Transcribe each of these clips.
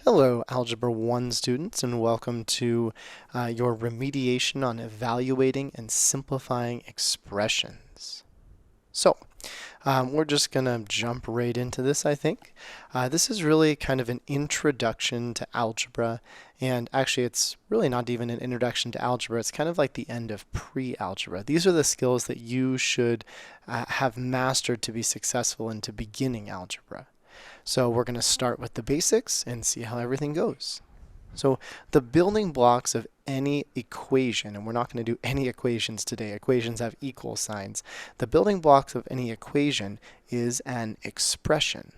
Hello, Algebra 1 students, and welcome to your remediation on evaluating and simplifying expressions. So, we're just going to jump right into this, I think. This is really kind of an introduction to algebra, and actually it's really not even an introduction to algebra, it's kind of like the end of pre-algebra. These are the skills that you should have mastered to be successful into beginning algebra. So we're going to start with the basics and see how everything goes. So the building blocks of any equation, and we're not going to do any equations today, equations have equal signs. The building blocks of any equation is an expression.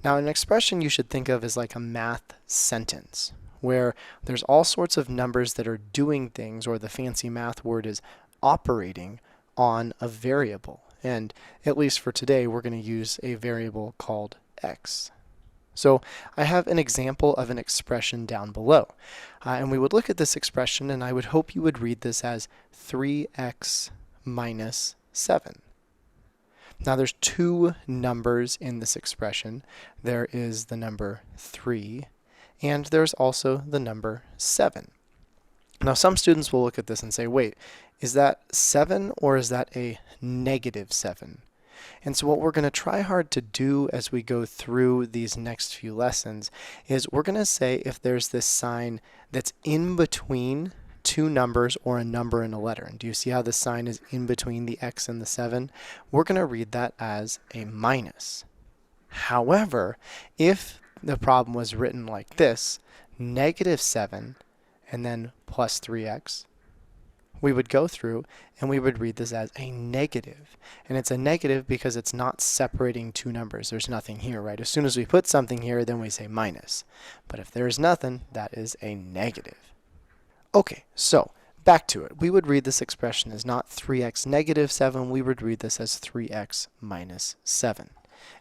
Now an expression you should think of as like a math sentence, where there's all sorts of numbers that are doing things, or the fancy math word is operating on a variable. And at least for today, we're going to use a variable called x. So I have an example of an expression down below. And we would look at this expression, and I would hope you would read this as 3x minus 7. Now there's two numbers in this expression. There is the number 3, and there's also the number 7. Now some students will look at this and say, wait, is that 7 or is that a negative 7? And so what we're going to try hard to do as we go through these next few lessons is we're going to say if there's this sign that's in between two numbers or a number and a letter. And do you see how the sign is in between the x and the 7? We're going to read that as a minus. However, if the problem was written like this, negative 7 and then plus 3x, we would go through and we would read this as a negative. And it's a negative because it's not separating two numbers. There's nothing here, right? As soon as we put something here, then we say minus. But if there is nothing, that is a negative. Okay, so back to it. We would read this expression as not 3x negative 7. We would read this as 3x minus 7.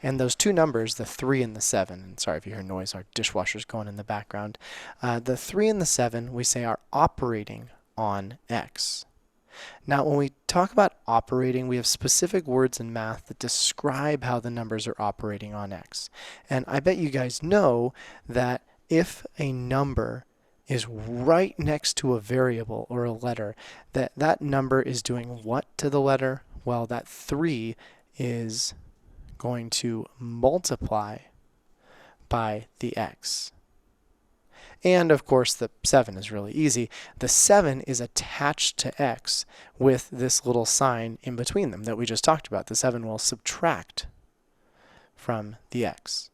And those two numbers, the 3 and the 7, and sorry if you hear noise, our dishwasher's going in the background. The 3 and the 7, we say are operating on x. Now when we talk about operating, we have specific words in math that describe how the numbers are operating on x. And I bet you guys know that if a number is right next to a variable or a letter, that number is doing what to the letter? Well, that 3 is going to multiply by the x. And of course the 7 is really easy. The 7 is attached to x with this little sign in between them that we just talked about. The 7 will subtract from the x.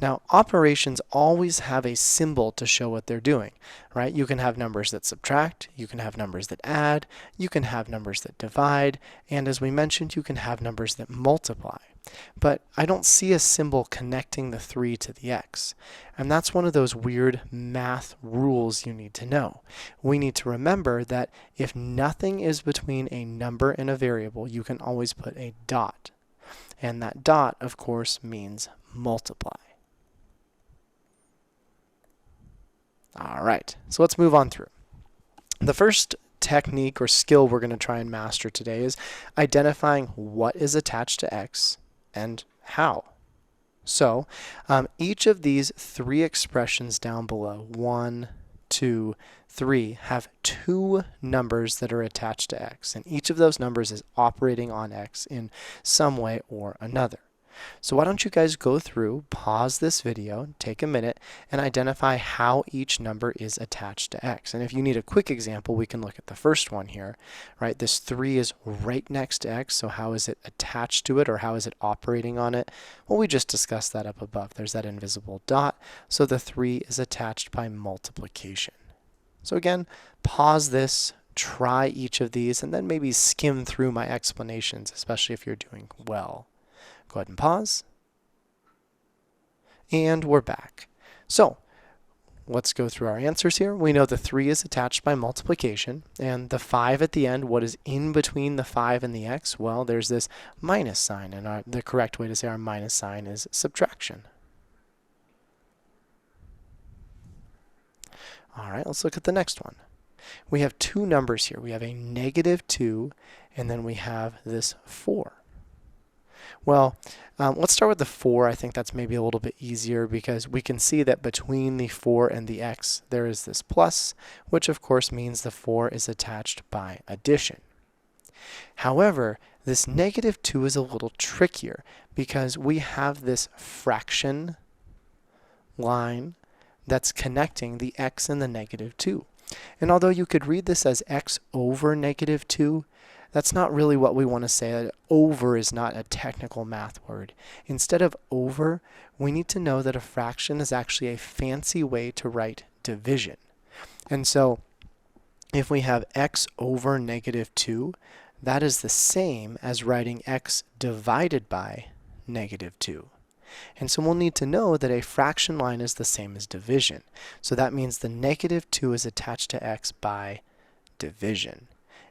Now operations always have a symbol to show what they're doing, right? You can have numbers that subtract, you can have numbers that add, you can have numbers that divide, and as we mentioned, you can have numbers that multiply. But I don't see a symbol connecting the 3 to the x. And that's one of those weird math rules you need to know. We need to remember that if nothing is between a number and a variable, you can always put a dot. And that dot, of course, means multiply. All right, so let's move on through. The first technique or skill we're going to try and master today is identifying what is attached to x and how. So each of these three expressions down below, 1, 2, 3, have two numbers that are attached to x, and each of those numbers is operating on x in some way or another. So why don't you guys go through, pause this video, take a minute, and identify how each number is attached to x. And if you need a quick example, we can look at the first one here, right? This 3 is right next to x, so how is it attached to it, or how is it operating on it? Well, we just discussed that up above. There's that invisible dot, so the 3 is attached by multiplication. So again, pause this, try each of these, and then maybe skim through my explanations, especially if you're doing well. Go ahead and pause. And we're back. So let's go through our answers here. We know the 3 is attached by multiplication, and the 5 at the end, what is in between the 5 and the x? Well, there's this minus sign, and the correct way to say our minus sign is subtraction. All right, let's look at the next one. We have two numbers here. We have a negative 2, and then we have this 4. Well, let's start with the 4. I think that's maybe a little bit easier because we can see that between the 4 and the x there is this plus, which of course means the 4 is attached by addition. However, this negative 2 is a little trickier because we have this fraction line that's connecting the x and the negative 2. And although you could read this as x over negative 2, that's not really what we want to say. Over is not a technical math word. Instead of over, we need to know that a fraction is actually a fancy way to write division. And so if we have x over negative 2, that is the same as writing x divided by negative 2. And so we'll need to know that a fraction line is the same as division. So that means the negative 2 is attached to x by division.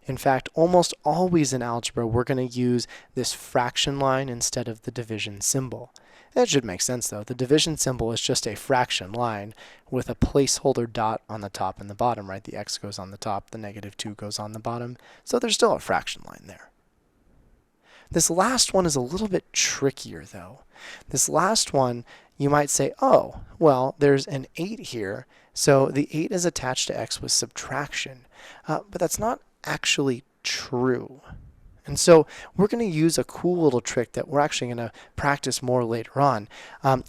In fact, almost always in algebra, we're going to use this fraction line instead of the division symbol. That should make sense, though. The division symbol is just a fraction line with a placeholder dot on the top and the bottom, right? The x goes on the top, the negative 2 goes on the bottom. So there's still a fraction line there. This last one is a little bit trickier, though. This last one, you might say, oh, well, there's an 8 here, so the 8 is attached to x with subtraction. But that's not actually true. And so we're going to use a cool little trick that we're actually going to practice more later on.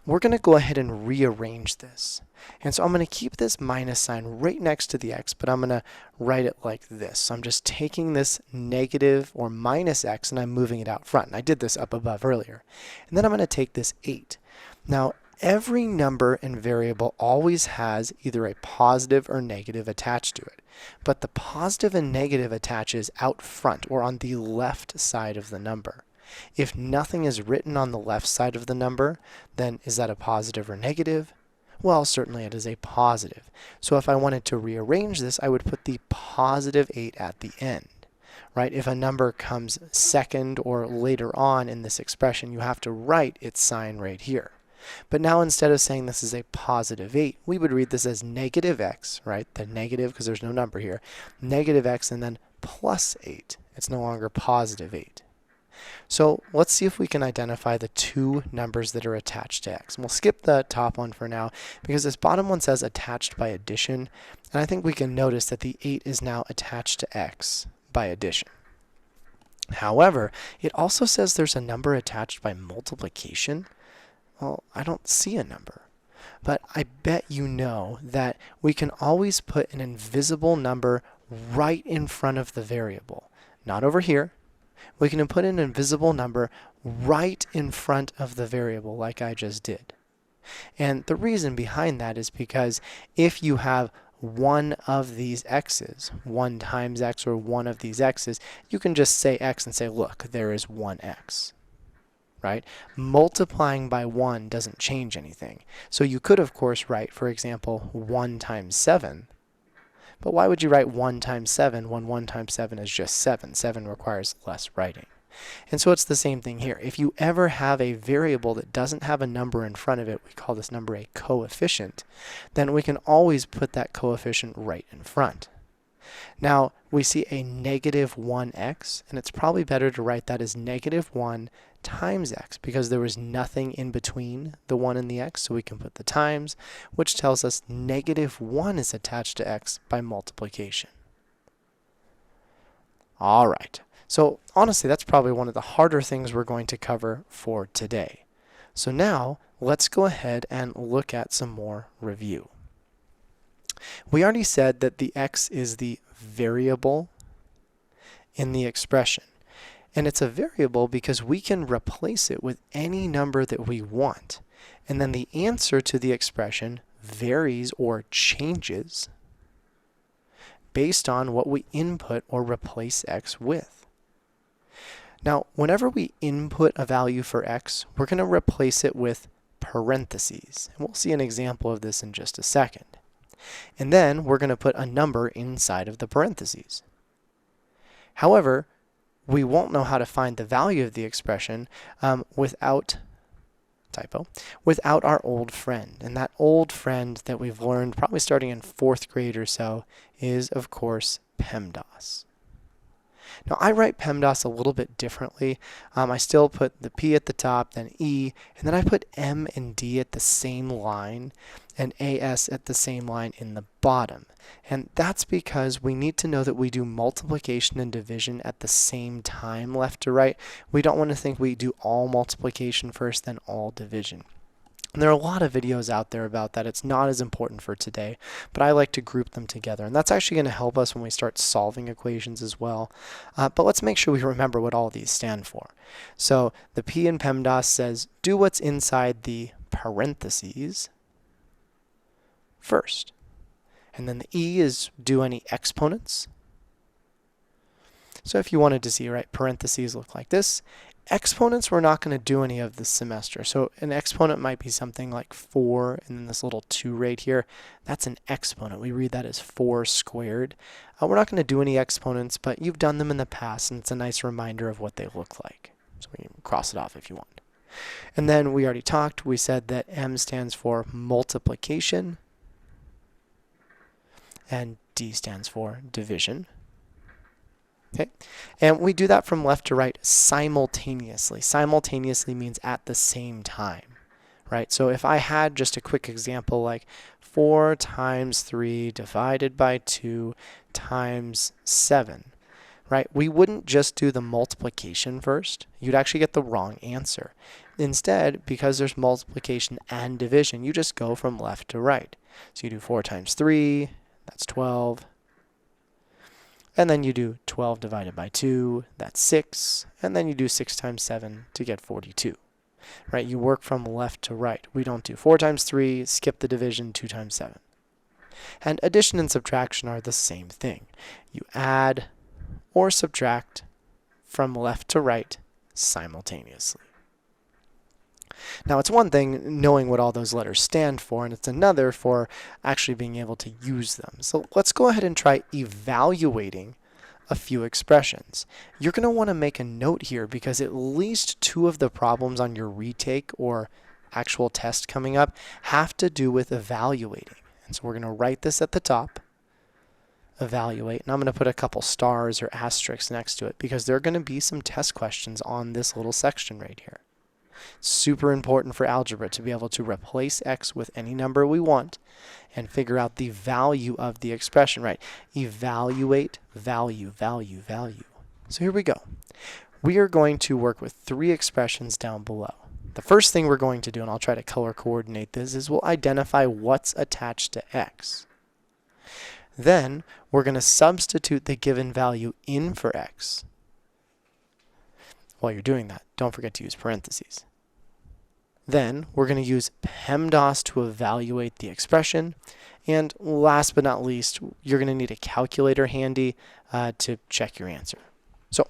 We're going to go ahead and rearrange this. And so I'm going to keep this minus sign right next to the x, but I'm going to write it like this. So I'm just taking this negative or minus x and I'm moving it out front. And I did this up above earlier. And then I'm going to take this 8. Now, every number and variable always has either a positive or negative attached to it. But the positive and negative attaches out front or on the left side of the number. If nothing is written on the left side of the number, then is that a positive or negative? Well, certainly it is a positive. So if I wanted to rearrange this, I would put the positive 8 at the end. Right? If a number comes second or later on in this expression, you have to write its sign right here. But now instead of saying this is a positive 8, we would read this as negative x, right? The negative, because there's no number here, negative x and then plus 8. It's no longer positive 8. So let's see if we can identify the two numbers that are attached to x. And we'll skip the top one for now because this bottom one says attached by addition. And I think we can notice that the 8 is now attached to x by addition. However, it also says there's a number attached by multiplication. Well, I don't see a number. But I bet you know that we can always put an invisible number right in front of the variable. Not over here. We can put an invisible number right in front of the variable like I just did. And the reason behind that is because if you have one of these x's, 1 times x or one of these x's, you can just say x and say, look, there is one x. Right? Multiplying by 1 doesn't change anything. So you could, of course, write, for example, 1 times 7. But why would you write 1 times 7 when 1 times 7 is just 7? 7 requires less writing. And so it's the same thing here. If you ever have a variable that doesn't have a number in front of it, we call this number a coefficient, then we can always put that coefficient right in front. Now, we see a negative 1x, and it's probably better to write that as negative 1 times x because there was nothing in between the 1 and the x, so we can put the times, which tells us negative 1 is attached to x by multiplication. All right, so honestly, that's probably one of the harder things we're going to cover for today. So now, let's go ahead and look at some more review. We already said that the x is the variable in the expression. And it's a variable because we can replace it with any number that we want. And then the answer to the expression varies or changes based on what we input or replace x with. Now, whenever we input a value for x, we're going to replace it with parentheses. And we'll see an example of this in just a second. And then we're going to put a number inside of the parentheses. However, we won't know how to find the value of the expression without our old friend. And that old friend that we've learned probably starting in 4th grade or so is, of course, PEMDAS. Now I write PEMDAS a little bit differently. I still put the P at the top, then E, and then I put M and D at the same line and AS at the same line in the bottom. And that's because we need to know that we do multiplication and division at the same time, left to right. We don't want to think we do all multiplication first, then all division. And there are a lot of videos out there about that. It's not as important for today, but I like to group them together. And that's actually going to help us when we start solving equations as well. But let's make sure we remember what all of these stand for. So the P in PEMDAS says, do what's inside the parentheses first. And then the E is do any exponents. So if you wanted to see, right, parentheses look like this. Exponents we're not going to do any of this semester. So an exponent might be something like 4 and then this little 2 right here. That's an exponent. We read that as 4 squared. We're not going to do any exponents, but you've done them in the past and it's a nice reminder of what they look like. So we can cross it off if you want. And then we already talked. We said that M stands for multiplication and D stands for division. Okay, and we do that from left to right simultaneously. Simultaneously means at the same time, right? So if I had just a quick example like 4 times 3 divided by 2 times 7, right? We wouldn't just do the multiplication first. You'd actually get the wrong answer. Instead, because there's multiplication and division, you just go from left to right. So you do 4 times 3, that's 12. And then you do 12 divided by 2, that's 6. And then you do 6 times 7 to get 42. Right? You work from left to right. We don't do 4 times 3, skip the division, 2 times 7. And addition and subtraction are the same thing. You add or subtract from left to right simultaneously. Now, it's one thing knowing what all those letters stand for, and it's another for actually being able to use them. So let's go ahead and try evaluating a few expressions. You're going to want to make a note here because at least 2 of the problems on your retake or actual test coming up have to do with evaluating. And so we're going to write this at the top, evaluate, and I'm going to put a couple stars or asterisks next to it because there are going to be some test questions on this little section right here. Super important for algebra to be able to replace x with any number we want and figure out the value of the expression, right? Evaluate value, value, value. So here we go. We are going to work with 3 expressions down below. The first thing we're going to do, and I'll try to color coordinate this, is we'll identify what's attached to x. Then we're going to substitute the given value in for x. While you're doing that, don't forget to use parentheses. Then we're going to use PEMDAS to evaluate the expression. And last but not least, you're going to need a calculator handy to check your answer. So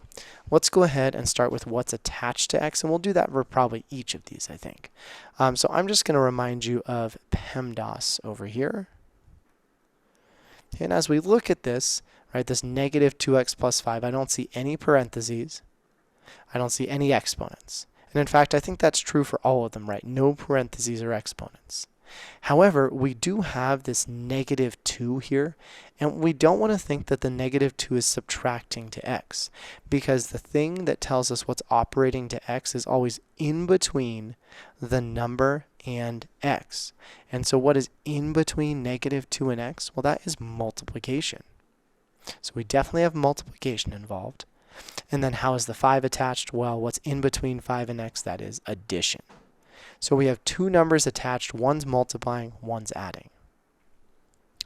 let's go ahead and start with what's attached to x, and we'll do that for probably each of these, I think. So I'm just going to remind you of PEMDAS over here. And as we look at this, right, this negative 2x plus 5, I don't see any parentheses. I don't see any exponents. And in fact, I think that's true for all of them, right? No parentheses or exponents. However, we do have this negative 2 here, and we don't want to think that the negative 2 is subtracting to x, because the thing that tells us what's operating to x is always in between the number and x. And so what is in between negative 2 and x? Well, that is multiplication. So we definitely have multiplication involved. And then how is the 5 attached? Well, what's in between 5 and x? That is addition. So we have 2 numbers attached. One's multiplying, one's adding.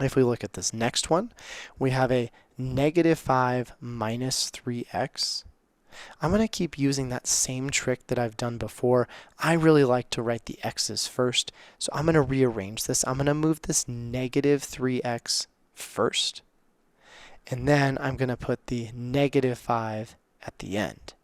If we look at this next one, we have a negative 5 minus 3x. I'm going to keep using that same trick that I've done before. I really like to write the x's first. So I'm going to rearrange this. I'm going to move this negative 3x first. And then I'm going to put the negative 5 at the end.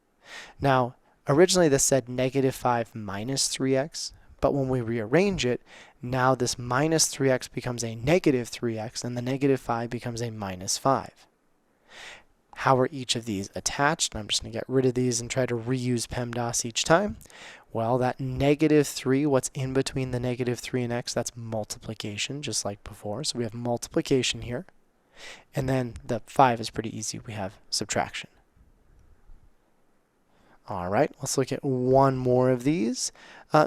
Now, originally this said negative 5 minus 3x, but when we rearrange it, now this minus 3x becomes a negative 3x, and the negative 5 becomes a minus 5. How are each of these attached? I'm just going to get rid of these and try to reuse PEMDAS each time. Well, that negative 3, what's in between the negative 3 and x? That's multiplication, just like before. So we have multiplication here. And then the 5 is pretty easy. We have subtraction. All right, let's look at one more of these.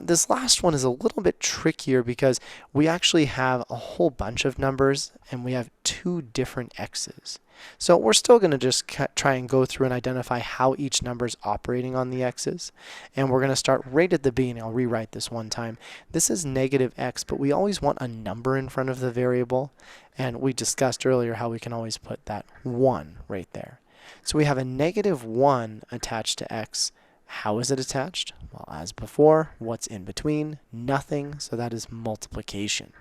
This last one is a little bit trickier because we actually have a whole bunch of numbers and we have two different x's. So we're still going to just try and go through and identify how each number is operating on the x's. And we're going to start right at the beginning. I'll rewrite this one time. This is negative x, but we always want a number in front of the variable. And we discussed earlier how we can always put that 1 right there. So we have a negative 1 attached to x. How is it attached? Well, as before, what's in between? Nothing, so that is multiplication.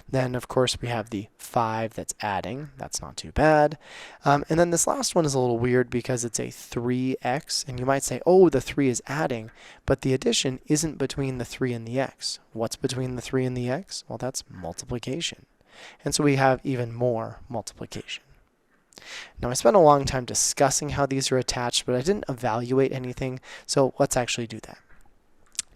Then, of course, we have the 5 that's adding. That's not too bad. And then this last one is a little weird because it's a 3x. And you might say, oh, the 3 is adding, but the addition isn't between the 3 and the x. What's between the 3 and the x? Well, that's multiplication. And so we have even more multiplication. Now, I spent a long time discussing how these are attached, but I didn't evaluate anything, so let's actually do that.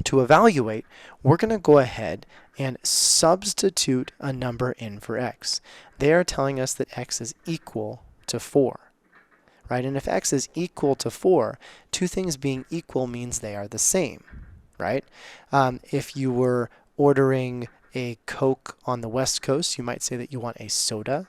To evaluate, we're going to go ahead and substitute a number in for x. They are telling us that x is equal to 4, right? And if x is equal to 4, two things being equal means they are the same, right? If you were ordering a Coke on the West Coast, you might say that you want a soda.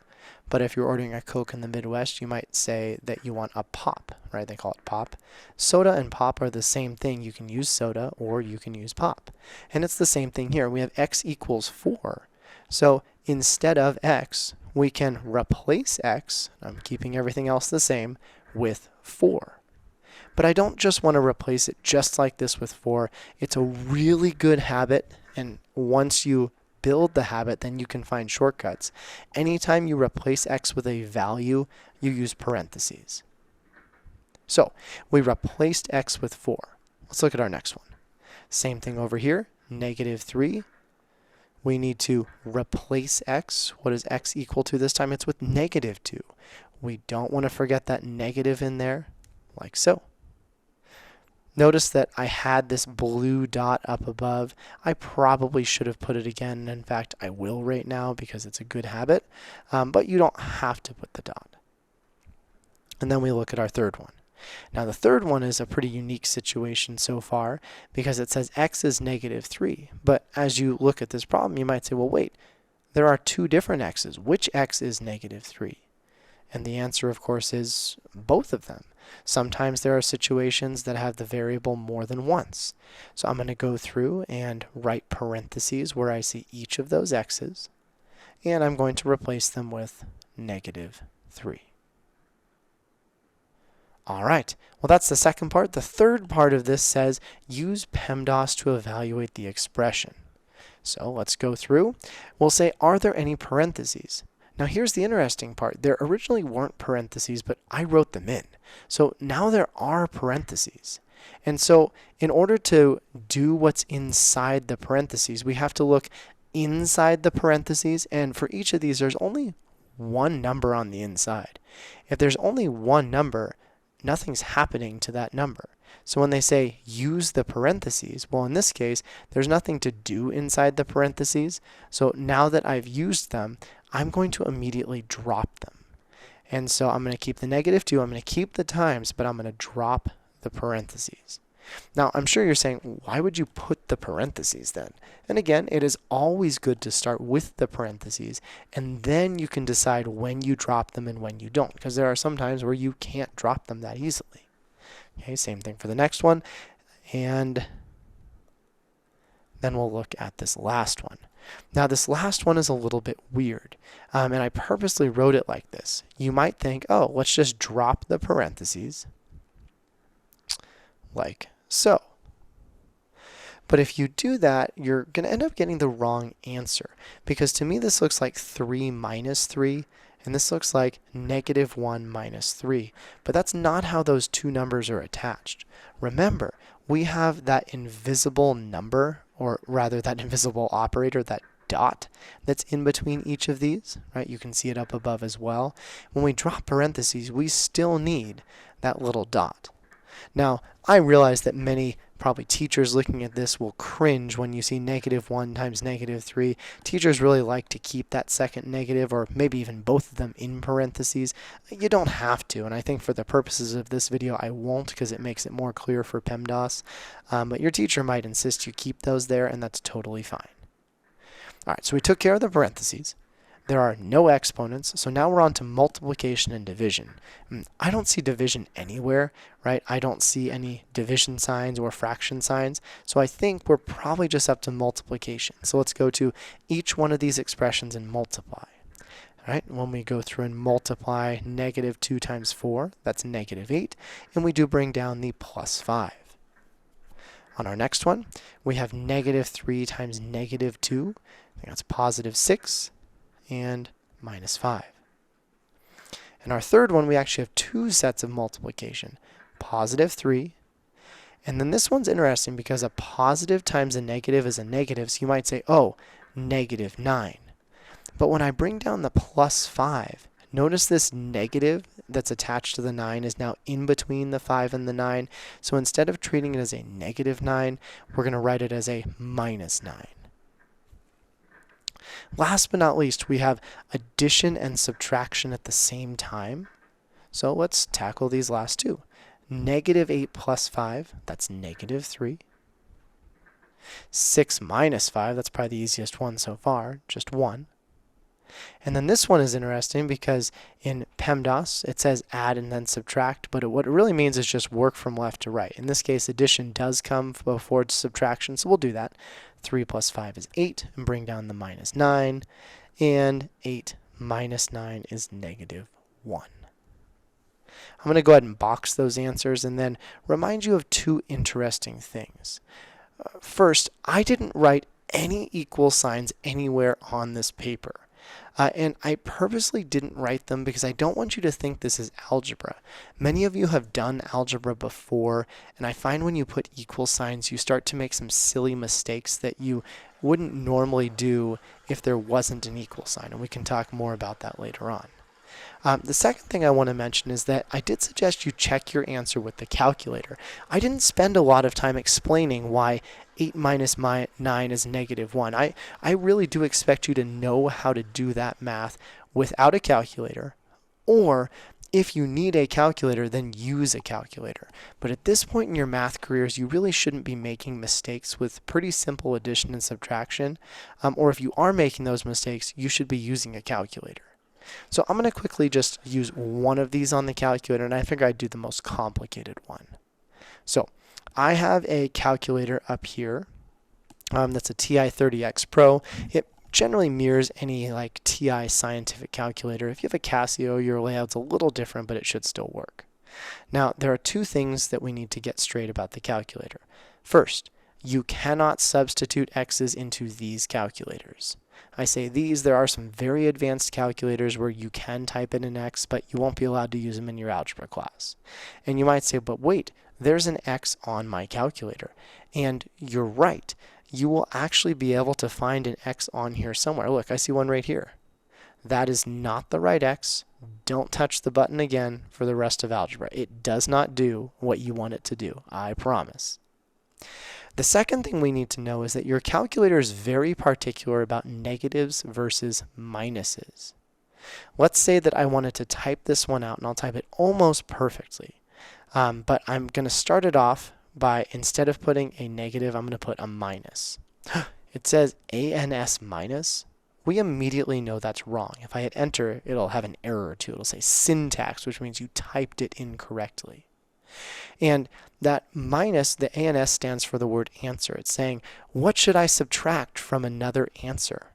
But if you're ordering a Coke in the Midwest, you might say that you want a pop, right? They call it pop. Soda and pop are the same thing. You can use soda or you can use pop. And it's the same thing here. We have x equals 4. So instead of x, we can replace x, I'm keeping everything else the same, with 4. But I don't just want to replace it just like this with 4. It's a really good habit, and once you build the habit, then you can find shortcuts. Anytime you replace x with a value, you use parentheses. So we replaced x with 4. Let's look at our next one. Same thing over here, negative 3. We need to replace x. What is x equal to this time? It's with negative 2. We don't want to forget that negative in there, like so. Notice that I had this blue dot up above. I probably should have put it again. In fact, I will right now because it's a good habit. But you don't have to put the dot. And then we look at our third one. Now the third one is a pretty unique situation so far because it says x is negative 3. But as you look at this problem, you might say, well, wait, there are two different x's. Which x is negative 3? And the answer, of course, is both of them. Sometimes there are situations that have the variable more than once. So I'm going to go through and write parentheses where I see each of those x's. And I'm going to replace them with negative 3. All right, well, that's the second part. The third part of this says use PEMDAS to evaluate the expression. So let's go through. We'll say, are there any parentheses? Now here's the interesting part. There originally weren't parentheses, but I wrote them in. So now there are parentheses. And so in order to do what's inside the parentheses, we have to look inside the parentheses. And for each of these, there's only one number on the inside. If there's only one number, nothing's happening to that number. So when they say use the parentheses, well, in this case, there's nothing to do inside the parentheses. So now that I've used them, I'm going to immediately drop them. And so I'm going to keep the negative 2, I'm going to keep the times, but I'm going to drop the parentheses. Now, I'm sure you're saying, why would you put the parentheses then? And again, it is always good to start with the parentheses, and then you can decide when you drop them and when you don't, because there are some times where you can't drop them that easily. Okay, same thing for the next one. And then we'll look at this last one. Now this last one is a little bit weird, and I purposely wrote it like this. You might think, oh, let's just drop the parentheses like so. But if you do that, you're going to end up getting the wrong answer, because to me this looks like 3 minus 3, and this looks like negative 1 minus 3. But that's not how those two numbers are attached. Remember, we have that invisible number, or rather that invisible operator, that dot that's in between each of these, right? You can see it up above as well. When we drop parentheses, we still need that little dot. Now, I realize that many Probably teachers looking at this will cringe when you see -1 times -3. Teachers really like to keep that second negative, or maybe even both of them, in parentheses. You don't have to, and I think for the purposes of this video I won't, because it makes it more clear for PEMDAS. But your teacher might insist you keep those there, and that's totally fine. Alright, so we took care of the parentheses. There are no exponents, so now we're on to multiplication and division. I don't see division anywhere, right? I don't see any division signs or fraction signs, so I think we're probably just up to multiplication. So let's go to each one of these expressions and multiply. All right, when we go through and multiply -2 times 4, that's -8, and we do bring down the +5. On our next one, we have -3 times -2, I think that's +6, and -5. In our third one, we actually have two sets of multiplication, +3, and then this one's interesting because a positive times a negative is a negative, so you might say, oh, -9. But when I bring down the +5, notice this negative that's attached to the 9 is now in between the 5 and the 9, so instead of treating it as a -9, we're going to write it as a -9. Last but not least, we have addition and subtraction at the same time. So let's tackle these last two. -8 plus 5, that's -3. 6 minus 5, that's probably the easiest one so far, just 1. And then this one is interesting because in PEMDAS it says add and then subtract, but what it really means is just work from left to right. In this case, addition does come before subtraction, so we'll do that. 3 plus 5 is 8, and bring down the -9, and 8 minus 9 is -1. I'm going to go ahead and box those answers and then remind you of two interesting things. First, I didn't write any equal signs anywhere on this paper. And I purposely didn't write them because I don't want you to think this is algebra. Many of you have done algebra before, and I find when you put equal signs, you start to make some silly mistakes that you wouldn't normally do if there wasn't an equal sign, and we can talk more about that later on. The second thing I want to mention is that I did suggest you check your answer with the calculator. I didn't spend a lot of time explaining why 8 minus 9 is -1. I really do expect you to know how to do that math without a calculator, or if you need a calculator, then use a calculator. But at this point in your math careers, you really shouldn't be making mistakes with pretty simple addition and subtraction, or if you are making those mistakes, you should be using a calculator. So I'm going to quickly just use one of these on the calculator, and I figure I'd do the most complicated one. So I have a calculator up here. That's a TI-30X Pro. It generally mirrors any like TI scientific calculator. If you have a Casio, your layout's a little different, but it should still work. Now, there are two things that we need to get straight about the calculator. First, you cannot substitute x's into these calculators. I say these, there are some very advanced calculators where you can type in an x, but you won't be allowed to use them in your algebra class. And you might say, but wait, there's an x on my calculator. And you're right. You will actually be able to find an x on here somewhere. Look, I see one right here. That is not the right x. Don't touch the button again for the rest of algebra. It does not do what you want it to do, I promise. The second thing we need to know is that your calculator is very particular about negatives versus minuses. Let's say that I wanted to type this one out, and I'll type it almost perfectly. But I'm going to start it off by, instead of putting a negative, I'm going to put a minus. It says ANS minus. We immediately know that's wrong. If I hit enter, it'll have an error or two. It'll say syntax, which means you typed it incorrectly. And that minus, the ANS, stands for the word answer. It's saying, what should I subtract from another answer?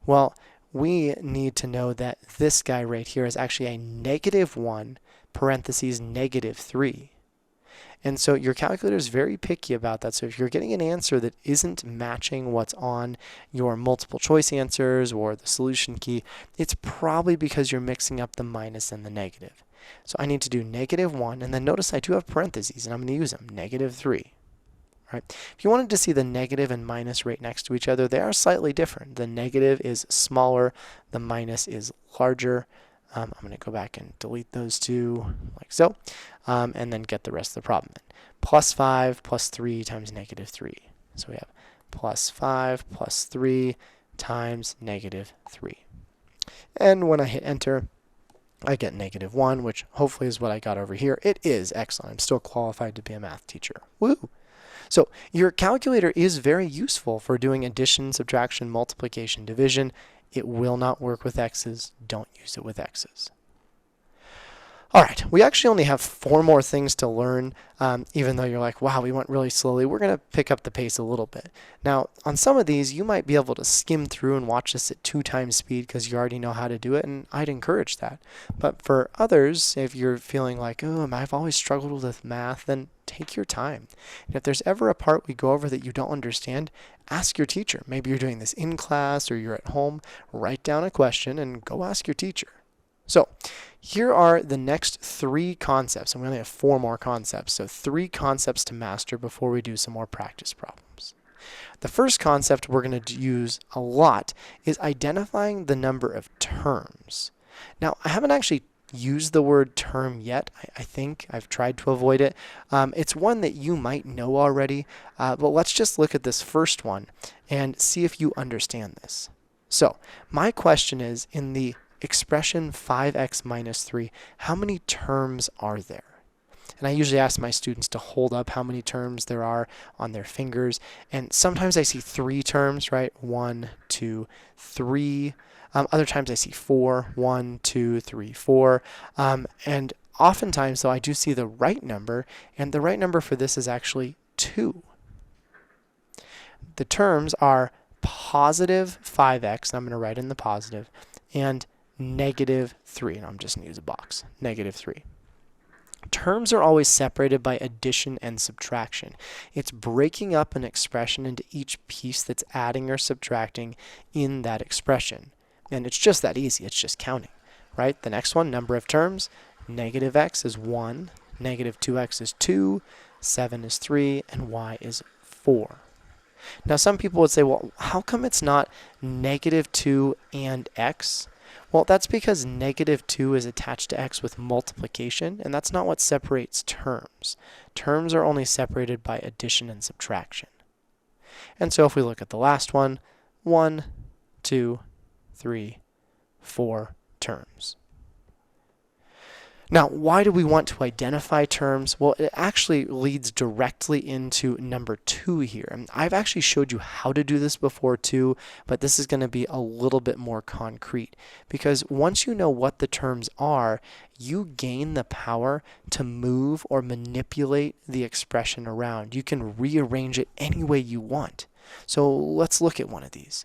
Well, we need to know that this guy right here is actually a -1 parentheses -3. And so your calculator is very picky about that. So if you're getting an answer that isn't matching what's on your multiple choice answers or the solution key, it's probably because you're mixing up the minus and the negative. So I need to do -1, and then notice I do have parentheses, and I'm going to use them, -3. Right? If you wanted to see the negative and minus right next to each other, they are slightly different. The negative is smaller, the minus is larger. I'm going to go back and delete those two like so, and then get the rest of the problem. Plus 5 plus 3 times negative 3. So we have plus 5 plus 3 times negative 3. And when I hit enter, I get negative 1, which hopefully is what I got over here. It is excellent. I'm still qualified to be a math teacher. Woo! So your calculator is very useful for doing addition, subtraction, multiplication, division. It will not work with x's. Don't use it with x's. All right, we actually only have 4 more things to learn, even though you're like, wow, we went really slowly. We're going to pick up the pace a little bit. Now, on some of these, you might be able to skim through and watch this at 2 times speed because you already know how to do it, and I'd encourage that. But for others, if you're feeling like, oh, I've always struggled with math, then take your time. And if there's ever a part we go over that you don't understand, ask your teacher. Maybe you're doing this in class or you're at home. Write down a question and go ask your teacher. So here are the next 3 concepts, and we only have 4 more concepts, so 3 concepts to master before we do some more practice problems. The first concept we're going to use a lot is identifying the number of terms. Now, I haven't actually used the word term yet. I think I've tried to avoid it. It's one that you might know already, but let's just look at this first one and see if you understand this. So my question is, in the expression 5x minus 3, how many terms are there? And I usually ask my students to hold up how many terms there are on their fingers. And sometimes I see 3 terms, right? 1, 2, 3. Other times I see 4. 1, 2, 3, 4. And oftentimes, though, I do see the right number. And the right number for this is actually 2. The terms are positive 5x, and I'm going to write in the positive, and negative 3, and I'm just going to use a box, negative 3. Terms are always separated by addition and subtraction. It's breaking up an expression into each piece that's adding or subtracting in that expression. And it's just that easy. It's just counting, right? The next one, number of terms, negative x is 1, negative 2x is 2, 7 is 3, and y is 4. Now some people would say, well, how come it's not negative 2 and x? Well, that's because negative 2 is attached to x with multiplication, and that's not what separates terms. Terms are only separated by addition and subtraction. And so if we look at the last one, 1, 2, 3, 4 terms. Now, why do we want to identify terms? Well, it actually leads directly into number 2 here. And I've actually showed you how to do this before too, but this is going to be a little bit more concrete. Because once you know what the terms are, you gain the power to move or manipulate the expression around. You can rearrange it any way you want. So let's look at one of these.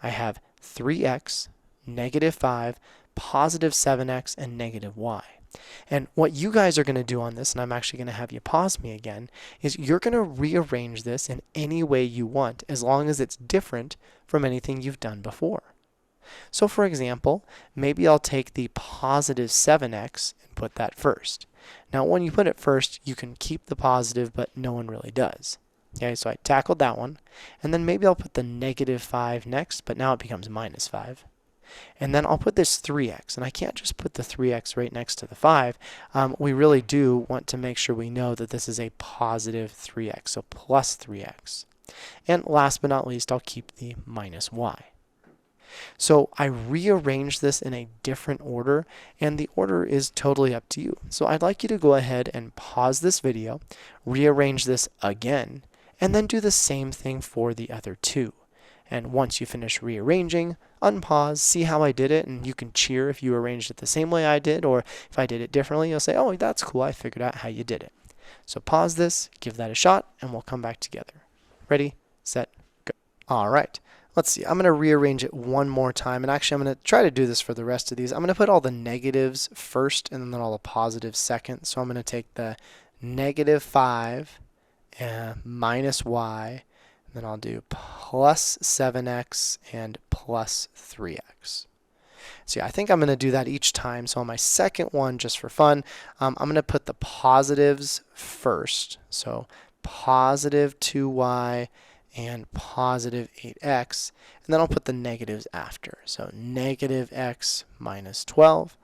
I have 3x, negative 5, positive 7x, and negative y. And what you guys are going to do on this, and I'm actually going to have you pause me again, is you're going to rearrange this in any way you want, as long as it's different from anything you've done before. So for example, maybe I'll take the positive 7x and put that first. Now when you put it first, you can keep the positive, but no one really does. Okay, so I tackled that one. And then maybe I'll put the negative 5 next, but now it becomes minus 5. And then I'll put this 3x, and I can't just put the 3x right next to the 5. We really do want to make sure we know that this is a positive 3x, so plus 3x. And last but not least, I'll keep the minus y. So I rearrange this in a different order, and the order is totally up to you. So I'd like you to go ahead and pause this video, rearrange this again, and then do the same thing for the other 2. And once you finish rearranging, unpause, see how I did it, and you can cheer if you arranged it the same way I did, or if I did it differently, you'll say, oh, that's cool, I figured out how you did it. So pause this, give that a shot, and we'll come back together. Ready, set, go. All right, let's see. I'm going to rearrange it one more time, and actually I'm going to try to do this for the rest of these. I'm going to put all the negatives first, and then all the positives second. So I'm going to take the negative 5 minus y, then I'll do plus 7x and plus 3x. So yeah, I think I'm going to do that each time. So on my second one, just for fun, I'm going to put the positives first. So positive 2y and positive 8x. And then I'll put the negatives after. So negative x minus 12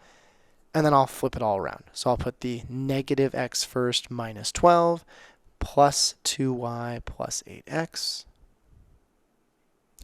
And then I'll flip it all around. So I'll put the negative x first minus 12 plus 2y plus 8x.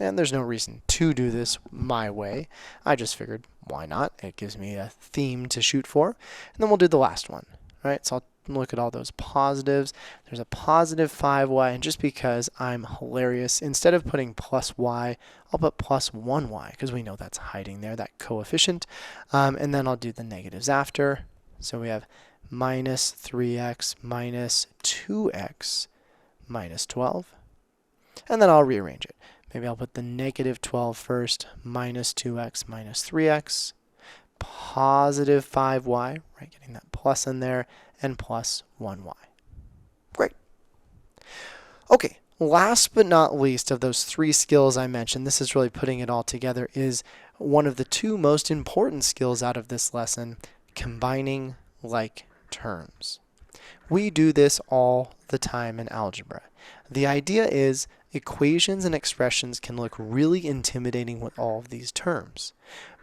And there's no reason to do this my way. I just figured, why not? It gives me a theme to shoot for. And then we'll do the last one. Right? So I'll look at all those positives. There's a positive 5y, and just because I'm hilarious, instead of putting plus y, I'll put plus 1y, because we know that's hiding there, that coefficient. And then I'll do the negatives after. So we have minus 3x minus 2x minus 12. And then I'll rearrange it. Maybe I'll put the negative 12 first, minus 2x minus 3x, positive 5y, right, getting that plus in there, and plus 1y. Great. Okay, last but not least of those 3 skills I mentioned, this is really putting it all together, is one of the 2 most important skills out of this lesson, combining like terms. We do this all the time in algebra. The idea is equations and expressions can look really intimidating with all of these terms,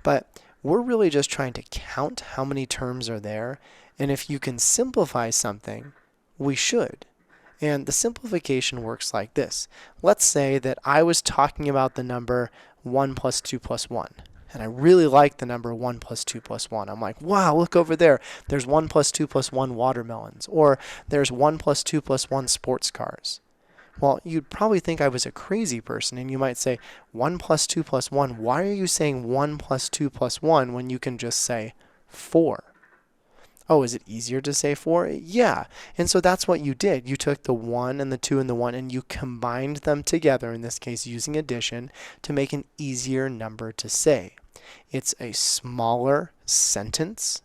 but we're really just trying to count how many terms are there, and if you can simplify something, we should. And the simplification works like this. Let's say that I was talking about the number 1 plus 2 plus 1. And I really like the number 1 plus 2 plus 1. I'm like, wow, look over there. There's 1 plus 2 plus 1 watermelons. Or there's 1 plus 2 plus 1 sports cars. Well, you'd probably think I was a crazy person, and you might say, 1 plus 2 plus 1, why are you saying 1 plus 2 plus 1 when you can just say 4? Oh, is it easier to say 4? Yeah. And so that's what you did. You took the 1 and the 2 and the 1 and you combined them together, in this case using addition, to make an easier number to say. It's a smaller sentence,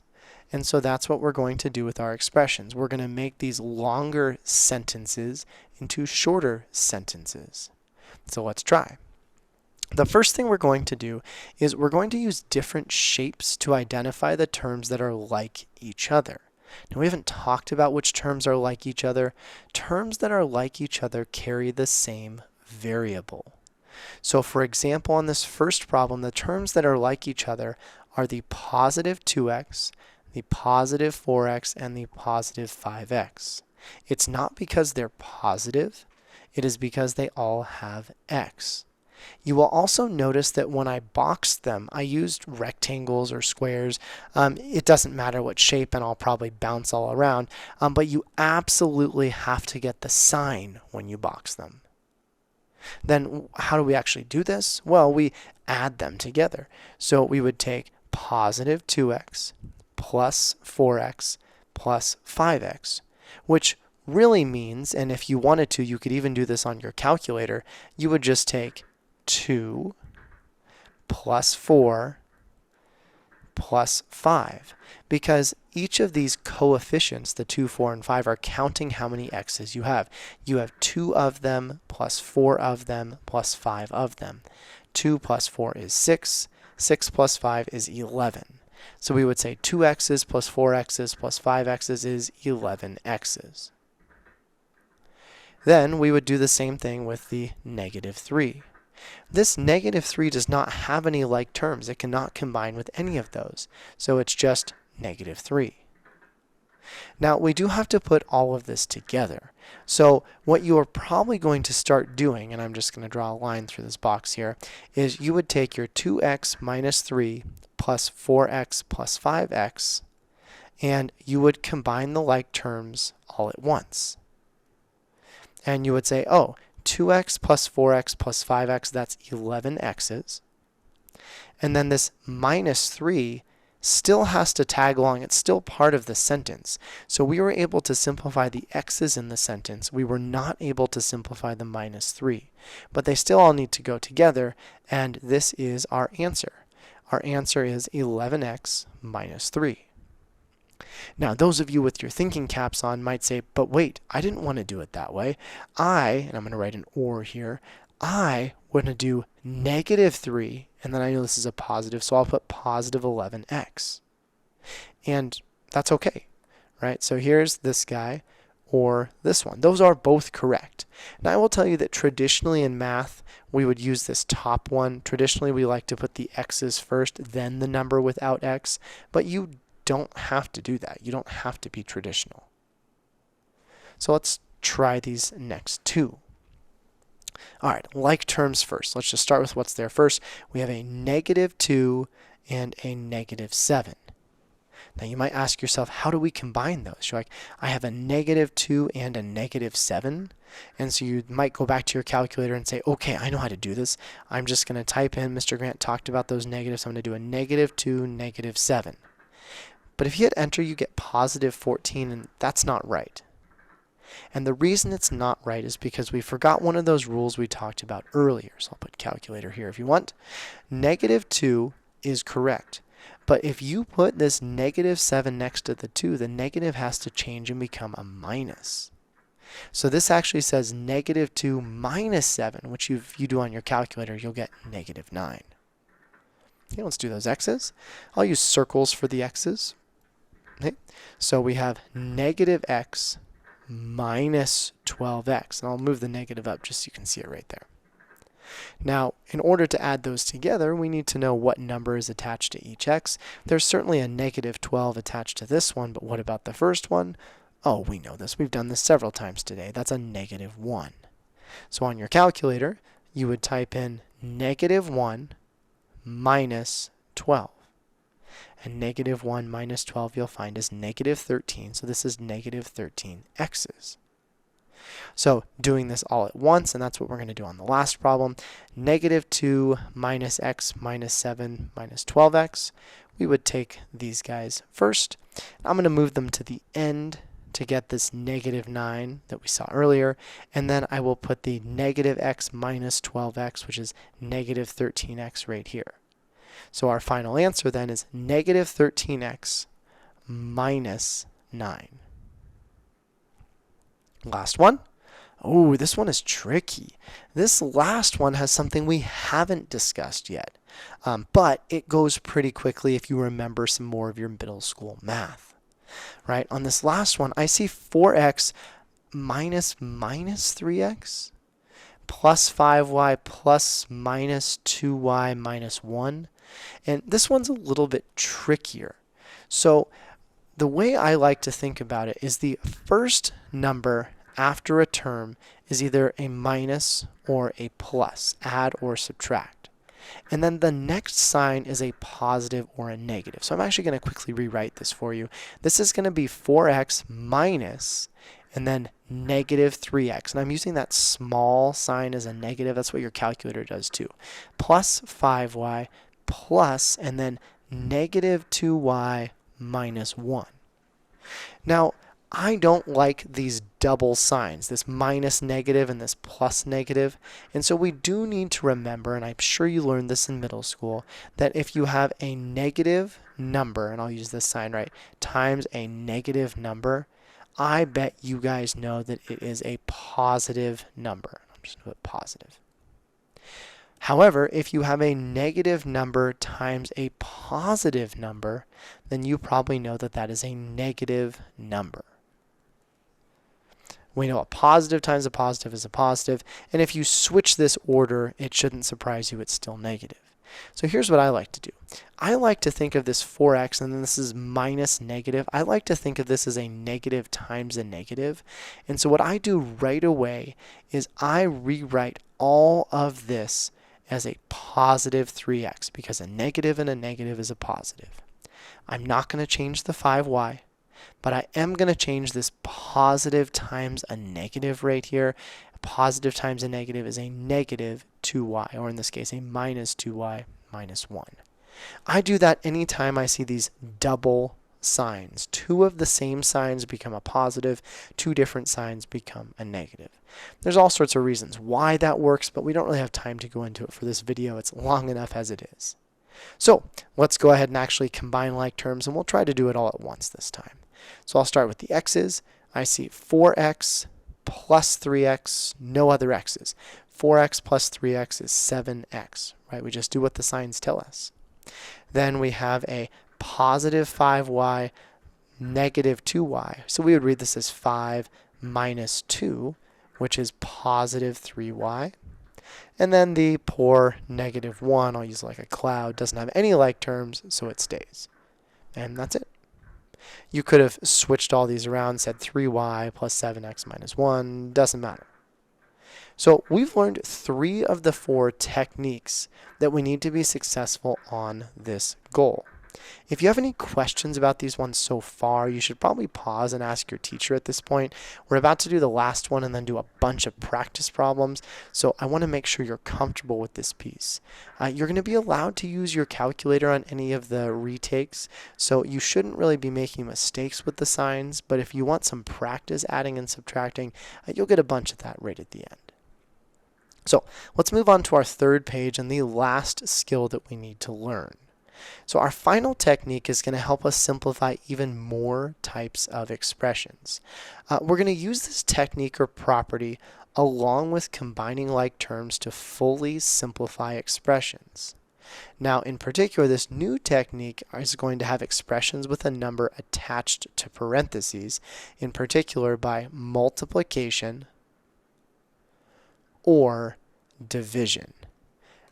and so that's what we're going to do with our expressions. We're going to make these longer sentences into shorter sentences. So let's try. The first thing we're going to do is we're going to use different shapes to identify the terms that are like each other. Now, we haven't talked about which terms are like each other. Terms that are like each other carry the same variable. So for example, on this first problem, the terms that are like each other are the positive 2x, the positive 4x, and the positive 5x. It's not because they're positive, it is because they all have x. You will also notice that when I boxed them, I used rectangles or squares. It doesn't matter what shape, and I'll probably bounce all around, but you absolutely have to get the sign when you box them. Then how do we actually do this? Well, we add them together. So we would take positive 2x plus 4x plus 5x, which really means, and if you wanted to, you could even do this on your calculator, you would just take 2 plus 4 plus 5, because each of these coefficients, the 2, 4, and 5, are counting how many x's you have. You have 2 of them plus 4 of them plus 5 of them. 2 plus 4 is 6. 6 plus 5 is 11. So we would say 2x's plus 4x's plus 5x's is 11x's. Then we would do the same thing with the negative 3. This negative 3 does not have any like terms. It cannot combine with any of those. So it's just negative 3. Now, we do have to put all of this together. So what you are probably going to start doing, and I'm just going to draw a line through this box here, is you would take your 2x minus 3 plus 4x plus 5x, and you would combine the like terms all at once. And you would say, oh, 2x plus 4x plus 5x, that's 11x's. And then this minus 3 still has to tag along. It's still part of the sentence. So we were able to simplify the x's in the sentence. We were not able to simplify the minus 3. But they still all need to go together, and this is our answer. Our answer is 11x minus 3. Now, those of you with your thinking caps on might say, but wait, I didn't want to do it that way. And I'm going to write an or here, I want to do negative 3, and then I know this is a positive, so I'll put positive 11x. And that's okay, right? So here's this guy or this one. Those are both correct. Now, I will tell you that traditionally in math, we would use this top one. Traditionally, we like to put the x's first, then the number without x, but you don't have to do that. You don't have to be traditional. So let's try these next two. All right, like terms first. Let's just start with what's there first. We have a -2 and a -7. Now you might ask yourself, how do we combine those? You're like, I have a -2 and a -7. And so you might go back to your calculator and say, okay, I know how to do this. I'm just going to type in, Mr. Grant talked about those negatives. I'm going to do a -2, -7. But if you hit enter, you get +14, and that's not right. And the reason it's not right is because we forgot one of those rules we talked about earlier. So I'll put calculator here if you want. -2 is correct. But if you put this -7 next to the 2, the negative has to change and become a minus. So this actually says -2 minus 7, which if you do on your calculator, you'll get -9. Okay, let's do those x's. I'll use circles for the x's. Okay, so we have -x minus 12x. And I'll move the negative up just so you can see it right there. Now, in order to add those together, we need to know what number is attached to each x. There's certainly a -12 attached to this one, but what about the first one? Oh, we know this. We've done this several times today. That's a -1. So on your calculator, you would type in -1 minus 12. And -1 minus 12 you'll find is -13. So this is -13 x's. So doing this all at once, and that's what we're going to do on the last problem, -2 minus x minus 7 minus 12x. We would take these guys first. I'm going to move them to the end to get this -9 that we saw earlier, and then I will put the -x minus 12x, which is -13x right here. So our final answer then is -13x minus 9. Last one. Oh, this one is tricky. This last one has something we haven't discussed yet, but it goes pretty quickly if you remember some more of your middle school math. Right? On this last one, I see 4x minus 3x plus 5y plus minus 2y minus 1. And this one's a little bit trickier. So the way I like to think about it is the first number after a term is either a minus or a plus, add or subtract. And then the next sign is a positive or a negative. So I'm actually going to quickly rewrite this for you. This is going to be 4x minus and then -3x. And I'm using that small sign as a negative. That's what your calculator does too. Plus 5y plus and then -2y minus 1. Now, I don't like these double signs, this minus negative and this plus negative. And so we do need to remember, and I'm sure you learned this in middle school, that if you have a negative number, and I'll use this sign right, times a negative number, I bet you guys know that it is a positive number. I'm just going to put positive. However, if you have a negative number times a positive number, then you probably know that that is a negative number. We know a positive times a positive is a positive, and if you switch this order, it shouldn't surprise you, it's still negative. So here's what I like to do. I like to think of this 4x, and then this is minus negative. I like to think of this as a negative times a negative. And so what I do right away is I rewrite all of this as a positive 3x, because a negative and a negative is a positive. I'm not going to change the 5y. But I am going to change this positive times a negative right here. Positive times a negative is a -2y, or in this case, a minus 2y minus 1. I do that anytime I see these double signs. Two of the same signs become a positive, two different signs become a negative. There's all sorts of reasons why that works, but we don't really have time to go into it for this video. It's long enough as it is. So let's go ahead and actually combine like terms, and we'll try to do it all at once this time. So I'll start with the x's. I see 4x plus 3x, no other x's. 4x plus 3x is 7x, right? We just do what the signs tell us. Then we have a positive 5y, negative 2y. So we would read this as 5 minus 2, which is positive 3y. And then the poor negative 1, I'll use like a cloud, doesn't have any like terms, so it stays. And that's it. You could have switched all these around, said 3y plus 7x minus 1, doesn't matter. So we've learned 3 of the 4 techniques that we need to be successful on this goal. If you have any questions about these ones so far, you should probably pause and ask your teacher at this point. We're about to do the last one and then do a bunch of practice problems, so I want to make sure you're comfortable with this piece. You're going to be allowed to use your calculator on any of the retakes, so you shouldn't really be making mistakes with the signs, but if you want some practice adding and subtracting, you'll get a bunch of that right at the end. So let's move on to our third page and the last skill that we need to learn. So our final technique is going to help us simplify even more types of expressions. We're going to use this technique or property along with combining like terms to fully simplify expressions. Now, in particular, this new technique is going to have expressions with a number attached to parentheses, in particular by multiplication or division.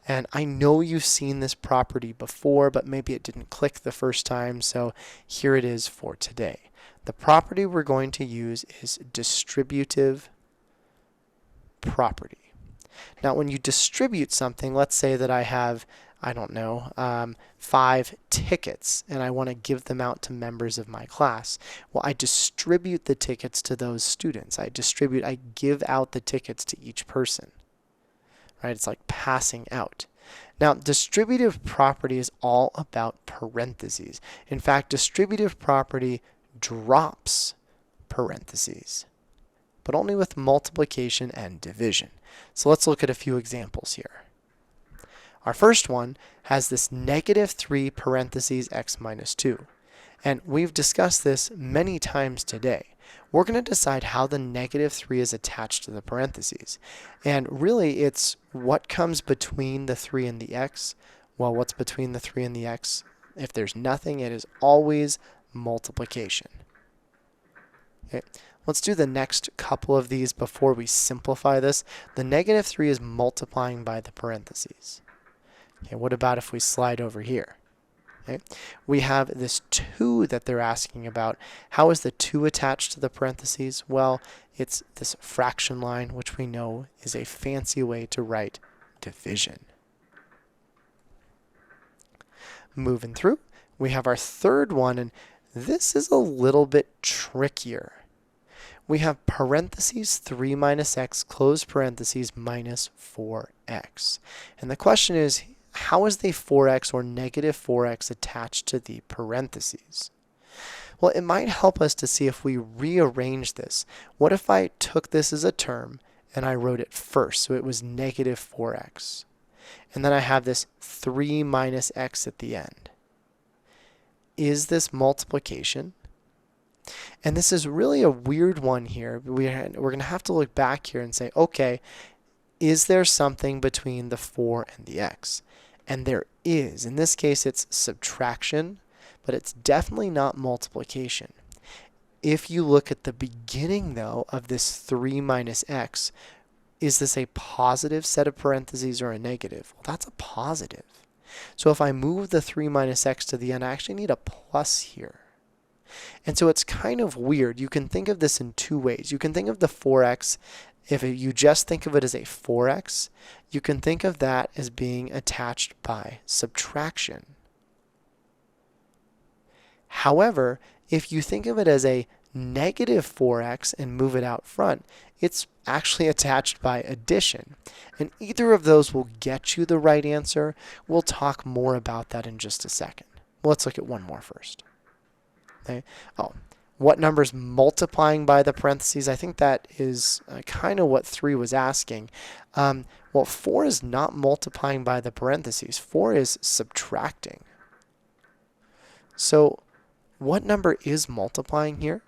And I know you've seen this property before, but maybe it didn't click the first time, so here it is for today. The property we're going to use is distributive property. Now, when you distribute something, let's say that I have, 5 tickets, and I want to give them out to members of my class. Well, I distribute the tickets to those students. I give out the tickets to each person. Right? It's like passing out. Now, distributive property is all about parentheses. In fact, distributive property drops parentheses, but only with multiplication and division. So let's look at a few examples here. Our first one has this -3 parentheses x minus 2. And we've discussed this many times today. We're going to decide how the -3 is attached to the parentheses. And really, it's what comes between the 3 and the x. Well, what's between the 3 and the x? If there's nothing, it is always multiplication. Okay. Let's do the next couple of these before we simplify this. The -3 is multiplying by the parentheses. Okay, what about if we slide over here? Okay. We have this 2 that they're asking about. How is the 2 attached to the parentheses? Well, it's this fraction line, which we know is a fancy way to write division. Moving through, we have our third one, and this is a little bit trickier. We have parentheses 3 minus x, close parentheses, minus 4x. And the question is, how is the 4x or -4x attached to the parentheses? Well, it might help us to see if we rearrange this. What if I took this as a term and I wrote it first, so it was -4x. And then I have this 3 minus x at the end. Is this multiplication? And this is really a weird one here. We're going to have to look back here and say, okay, is there something between the 4 and the x? And there is. In this case, it's subtraction, but it's definitely not multiplication. If you look at the beginning, though, of this 3 minus x, is this a positive set of parentheses or a negative? Well, that's a positive. So if I move the 3 minus x to the end, I actually need a plus here. And so it's kind of weird. You can think of this in two ways. You can think of the 4x, if you just think of it as a 4x, you can think of that as being attached by subtraction. However, if you think of it as a -4x and move it out front, it's actually attached by addition. And either of those will get you the right answer. We'll talk more about that in just a second. Let's look at one more first. Okay. What number is multiplying by the parentheses? I think that is kind of what 3 was asking. Well, 4 is not multiplying by the parentheses. 4 is subtracting. So what number is multiplying here?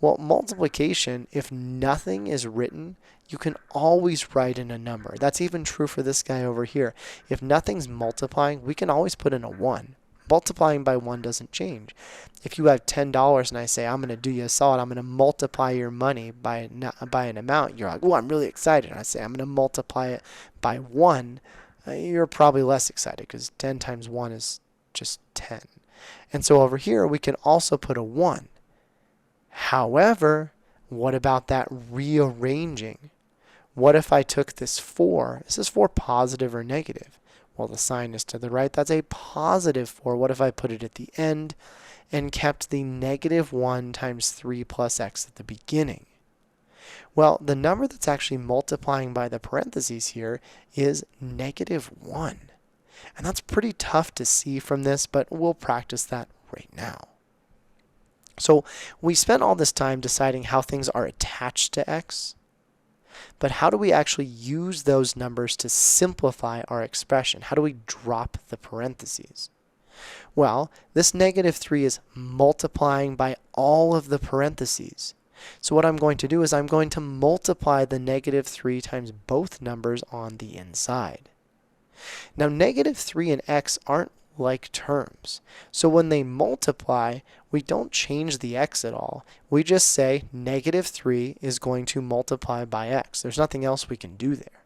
Well, multiplication, if nothing is written, you can always write in a number. That's even true for this guy over here. If nothing's multiplying, we can always put in a 1. Multiplying by 1 doesn't change. If you have $10 and I say, I'm going to do you a solid, I'm going to multiply your money by an amount, you're like, oh, I'm really excited. And I say, I'm going to multiply it by 1. You're probably less excited because 10 times 1 is just 10. And so over here, we can also put a 1. However, what about that rearranging? What if I took this 4? Is this 4 positive or negative? Well, the sign is to the right. That's a positive 4. What if I put it at the end and kept the negative 1 times 3 plus x at the beginning? Well, the number that's actually multiplying by the parentheses here is negative 1. And that's pretty tough to see from this, but we'll practice that right now. So we spent all this time deciding how things are attached to x, but how do we actually use those numbers to simplify our expression? How do we drop the parentheses? Well, this negative 3 is multiplying by all of the parentheses. So what I'm going to do is I'm going to multiply the negative 3 times both numbers on the inside. Now, negative 3 and x aren't like terms. So when they multiply, we don't change the x at all. We just say negative 3 is going to multiply by x. There's nothing else we can do there.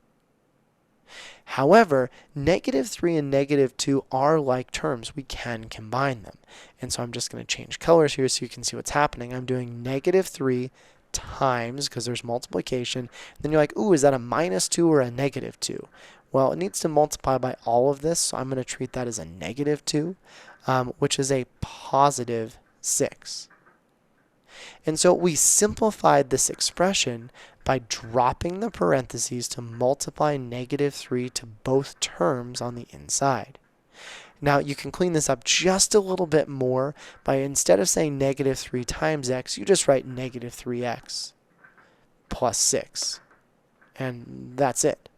However, negative 3 and negative 2 are like terms. We can combine them. And so I'm just going to change colors here so you can see what's happening. I'm doing negative 3 times, because there's multiplication. Then you're like, ooh, is that a minus 2 or a negative 2? Well, it needs to multiply by all of this, so I'm going to treat that as a negative 2, which is a positive 6. And so we simplified this expression by dropping the parentheses to multiply negative 3 to both terms on the inside. Now, you can clean this up just a little bit more by, instead of saying negative 3 times x, you just write negative 3x plus 6. And that's it.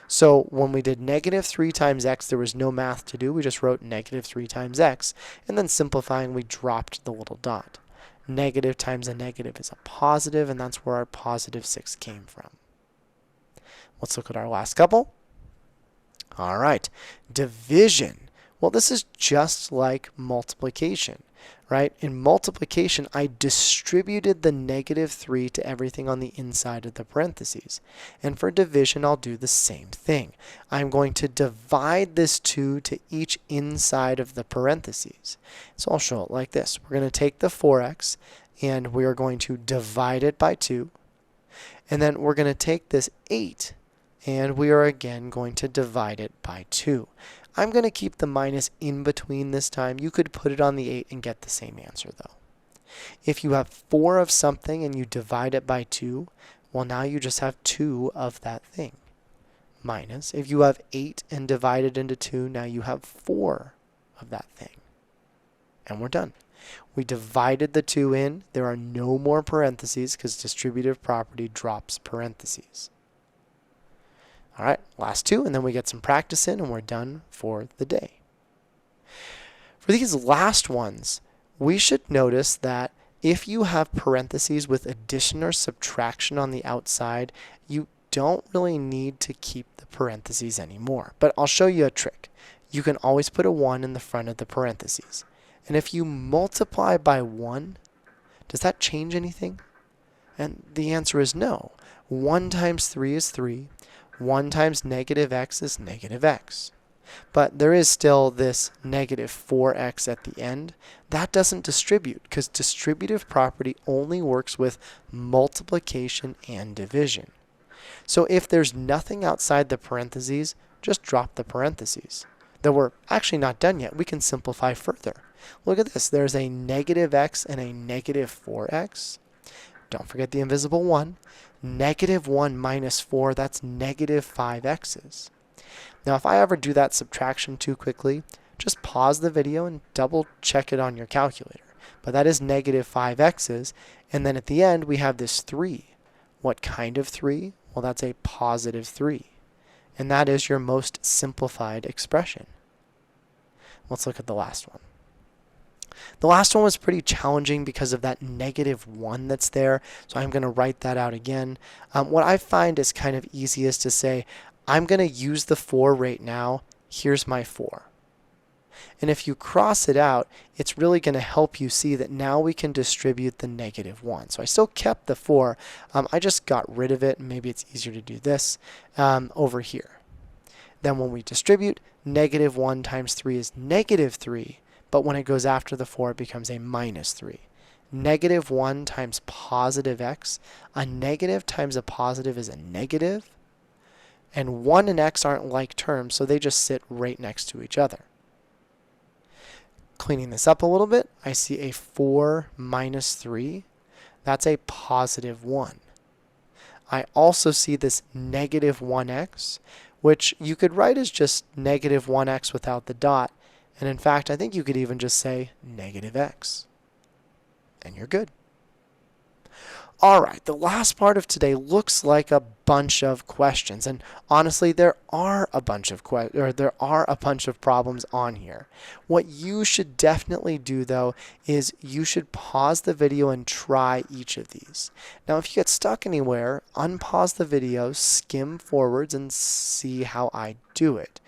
So when we did negative 3 times x, there was no math to do. We just wrote negative 3 times x. And then simplifying, we dropped the little dot. Negative times a negative is a positive, and that's where our positive 6 came from. Let's look at our last couple. All right, division. Well, this is just like multiplication, right? In multiplication, I distributed the negative 3 to everything on the inside of the parentheses. And for division, I'll do the same thing. I'm going to divide this 2 to each inside of the parentheses. So I'll show it like this. We're going to take the 4x, and we are going to divide it by 2. And then we're going to take this 8, and we are again going to divide it by 2. I'm going to keep the minus in between this time. You could put it on the 8 and get the same answer, though. If you have 4 of something and you divide it by 2, well, now you just have 2 of that thing. Minus, if you have 8 and divide it into 2, now you have 4 of that thing. And we're done. We divided the 2 in. There are no more parentheses because distributive property drops parentheses. All right, last 2, and then we get some practice in, and we're done for the day. For these last ones, we should notice that if you have parentheses with addition or subtraction on the outside, you don't really need to keep the parentheses anymore. But I'll show you a trick. You can always put a 1 in the front of the parentheses. And if you multiply by 1, does that change anything? And the answer is no. 1 times 3 is 3. 1 times negative x is negative x. But there is still this negative 4x at the end. That doesn't distribute because distributive property only works with multiplication and division. So if there's nothing outside the parentheses, just drop the parentheses. Though we're actually not done yet, we can simplify further. Look at this. There's a negative x and a negative 4x. Don't forget the invisible 1. Negative 1 minus 4, that's negative 5x's. Now, if I ever do that subtraction too quickly, just pause the video and double check it on your calculator. But that is negative 5x's, and then at the end we have this 3. What kind of 3? Well, that's a positive 3. And that is your most simplified expression. Let's look at the last one. The last one was pretty challenging because of that negative 1 that's there, so I'm going to write that out again. What I find is kind of easiest to say, I'm going to use the 4 right now. Here's my 4. And if you cross it out, it's really going to help you see that now we can distribute the negative 1. So I still kept the 4. I just got rid of it, and maybe it's easier to do this over here. Then when we distribute, negative 1 times 3 is negative 3. but when it goes after the 4, it becomes a minus 3. Negative 1 times positive x. A negative times a positive is a negative. And 1 and x aren't like terms, so they just sit right next to each other. Cleaning this up a little bit, I see a 4 minus 3. That's a positive 1. I also see this negative 1x, which you could write as just negative 1x without the dot. And in fact, I think you could even just say negative x. And you're good. All right, the last part of today looks like a bunch of questions, and honestly, there are a bunch of problems on here. What you should definitely do, though, is you should pause the video and try each of these. Now, if you get stuck anywhere, unpause the video, skim forwards, and see how I do it.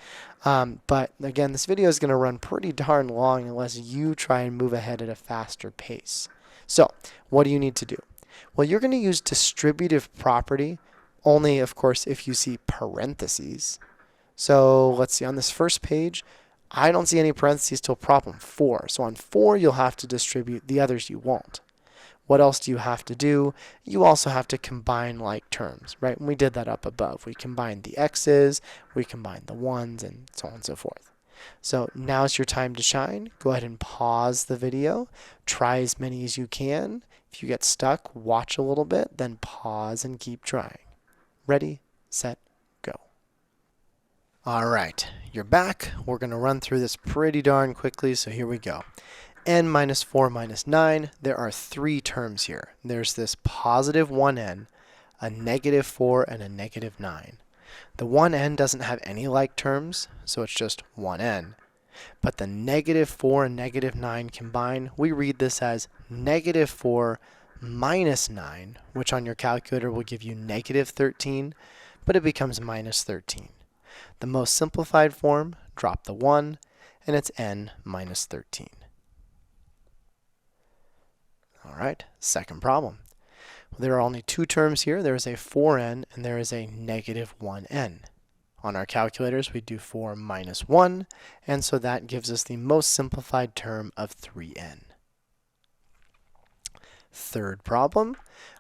But again, this video is going to run pretty darn long unless you try and move ahead at a faster pace. So, what do you need to do? Well, you're going to use distributive property only, of course, if you see parentheses. So let's see, on this first page, I don't see any parentheses till problem 4. So on 4, you'll have to distribute. The others you won't. What else do you have to do? You also have to combine like terms, right? And we did that up above. We combined the x's, we combined the 1's, and so on and so forth. So now's your time to shine. Go ahead and pause the video. Try as many as you can. If you get stuck, watch a little bit, then pause and keep trying. Ready, set, go. All right, you're back. We're going to run through this pretty darn quickly, so here we go. N minus 4 minus 9, there are 3 terms here. There's this positive 1n, a negative 4, and a negative 9. The 1n doesn't have any like terms, so it's just 1n. But the negative 4 and negative 9 combine. We read this as negative 4 minus 9, which on your calculator will give you negative 13, but it becomes minus 13. The most simplified form, drop the 1, and it's n minus 13. All right, second problem. There are only 2 terms here. There is a 4n and there is a negative 1n. On our calculators, we do 4 minus 1, and so that gives us the most simplified term of 3n. Third problem,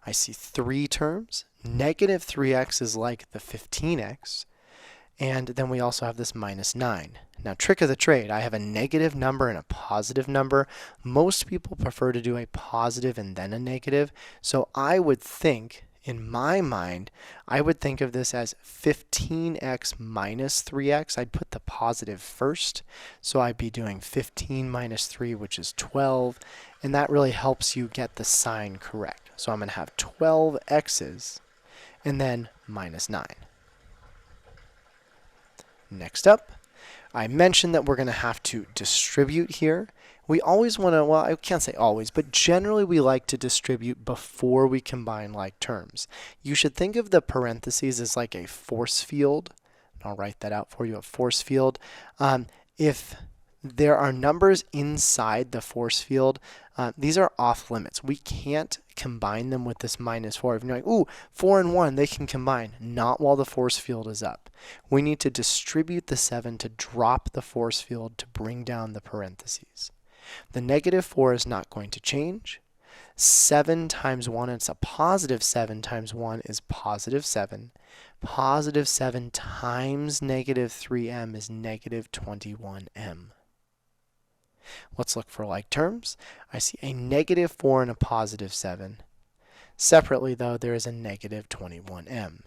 I see 3 terms. Negative 3x is like the 15x, and then we also have this minus 9. Now, trick of the trade, I have a negative number and a positive number. Most people prefer to do a positive and then a negative, so I would think, in my mind, I would think of this as 15x minus 3x. I'd put the positive first, so I'd be doing 15 minus 3, which is 12, and that really helps you get the sign correct. So I'm going to have 12 x's and then minus 9. Next up, I mentioned that we're going to have to distribute here. We always want to, well, I can't say always, but generally we like to distribute before we combine like terms. You should think of the parentheses as like a force field. I'll write that out for you, a force field. If there are numbers inside the force field, these are off limits. We can't combine them with this minus 4. If you're like, ooh, 4 and 1, they can combine. Not while the force field is up. We need to distribute the 7 to drop the force field to bring down the parentheses. The negative 4 is not going to change. 7 times 1, it's a positive 7 times 1 is positive 7. Positive 7 times negative 3m is negative 21m. Let's look for like terms. I see a negative 4 and a positive 7. Separately, though, there is a negative 21m.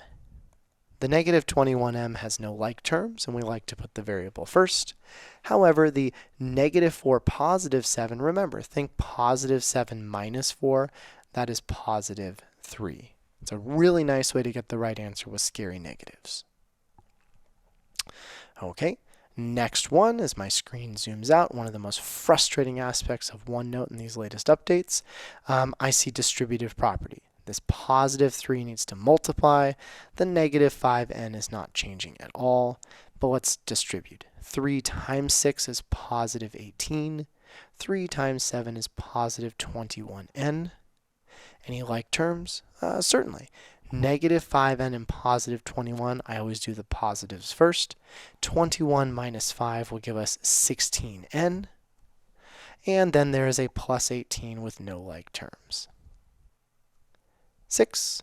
The negative 21m has no like terms, and we like to put the variable first. However, the negative 4 positive 7, remember, think positive 7 minus 4, that is positive 3. It's a really nice way to get the right answer with scary negatives. Okay. Next one, as my screen zooms out, one of the most frustrating aspects of OneNote in these latest updates, I see distributive property. This positive 3 needs to multiply. The negative 5n is not changing at all, but let's distribute. 3 times 6 is positive 18. 3 times 7 is positive 21n. Any like terms? Certainly. Negative 5n and positive 21, I always do the positives first. 21 minus 5 will give us 16n. And then there is a plus 18 with no like terms. 6.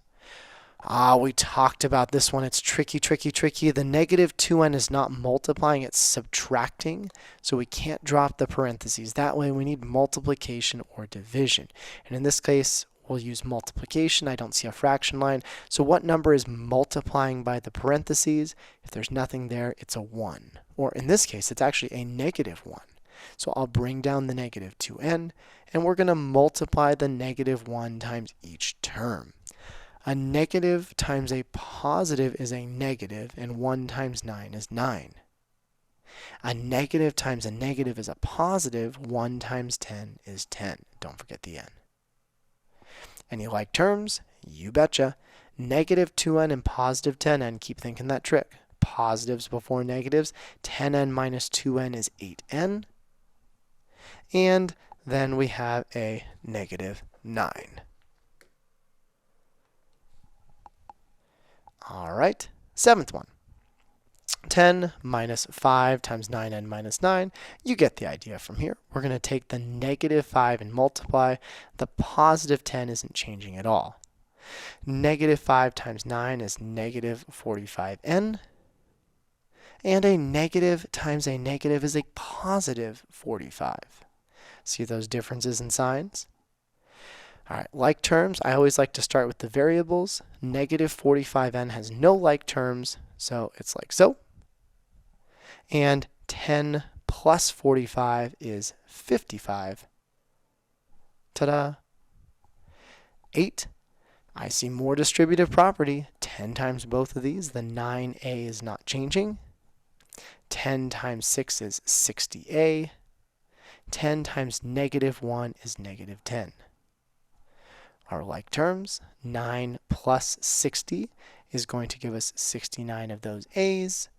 We talked about this one. It's tricky, tricky, tricky. The negative 2n is not multiplying, it's subtracting. So we can't drop the parentheses. That way we need multiplication or division. And in this case, we'll use multiplication. I don't see a fraction line. So what number is multiplying by the parentheses? If there's nothing there, it's a 1. Or in this case, it's actually a negative 1. So I'll bring down the negative 2n, and we're going to multiply the negative 1 times each term. A negative times a positive is a negative, and 1 times 9 is 9. A negative times a negative is a positive. 1 times 10 is 10. Don't forget the n. Any like terms? You betcha. Negative 2n and positive 10n. Keep thinking that trick. Positives before negatives. 10n minus 2n is 8n. And then we have a negative 9. All right, 7th one. 10 minus 5 times 9n minus 9. You get the idea from here. We're going to take the negative 5 and multiply. The positive 10 isn't changing at all. Negative 5 times 9 is negative 45n. And a negative times a negative is a positive 45. See those differences in signs? All right, like terms, I always like to start with the variables. Negative 45n has no like terms, so it's like so. And 10 plus 45 is 55. Ta-da! 8. I see more distributive property. 10 times both of these. The 9a is not changing. 10 times 6 is 60a. 10 times negative 1 is negative 10. Our like terms, 9 plus 60 is going to give us 69 of those a's,